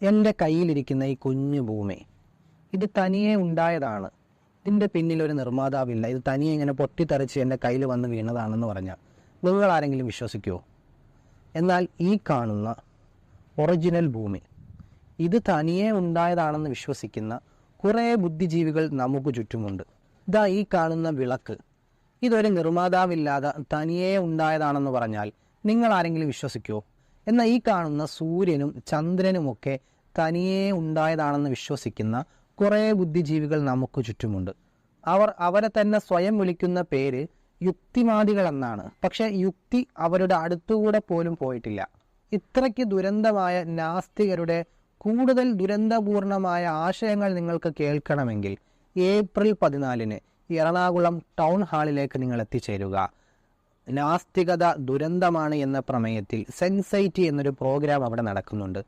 എൻ്റെ കയ്യിലിരിക്കുന്ന ഈ കുഞ്ഞു ഭൂമി ഇത് തനിയെ ഉണ്ടായതാണ്. ഇതിൻ്റെ പിന്നിൽ ഒരു നിർമ്മാതാവില്ല. ഇത് തനിയെ ഇങ്ങനെ പൊട്ടിത്തെറിച്ച് എൻ്റെ കയ്യിൽ വന്ന് വീണതാണെന്ന് പറഞ്ഞാൽ നിങ്ങൾ ആരെങ്കിലും വിശ്വസിക്കുമോ? എന്നാൽ ഈ കാണുന്ന ഒറിജിനൽ ഭൂമി ഇത് തനിയെ ഉണ്ടായതാണെന്ന് വിശ്വസിക്കുന്ന കുറേ ബുദ്ധിജീവികൾ നമുക്ക് ചുറ്റുമുണ്ട്. ഇതാ ഈ കാണുന്ന വിളക്ക് ഇതൊരു നിർമ്മാതാവില്ലാതെ തനിയെ ഉണ്ടായതാണെന്ന് പറഞ്ഞാൽ നിങ്ങൾ ആരെങ്കിലും വിശ്വസിക്കുമോ? എന്നാൽ ഈ കാണുന്ന സൂര്യനും ചന്ദ്രനുമൊക്കെ തനിയെ ഉണ്ടായതാണെന്ന് വിശ്വസിക്കുന്ന കുറേ ബുദ്ധിജീവികൾ നമുക്ക് ചുറ്റുമുണ്ട്. അവരെ തന്നെ സ്വയം വിളിക്കുന്ന പേര് യുക്തിവാദികൾ എന്നാണ്. പക്ഷെ യുക്തി അവരുടെ അടുത്തുകൂടെ പോലും പോയിട്ടില്ല. ഇത്രയ്ക്ക് ദുരന്തമായ നാസ്തികരുടെ കൂടുതൽ ദുരന്തപൂർണമായ ആശയങ്ങൾ നിങ്ങൾക്ക് കേൾക്കണമെങ്കിൽ ഏപ്രിൽ 14 എറണാകുളം ടൗൺ ഹാളിലേക്ക് നിങ്ങൾ എത്തിച്ചേരുക. നാസ്തികത ദുരന്തമാണ് എന്ന പ്രമേയത്തിൽ സെൻസൈറ്റി എന്നൊരു പ്രോഗ്രാം അവിടെ നടക്കുന്നുണ്ട്.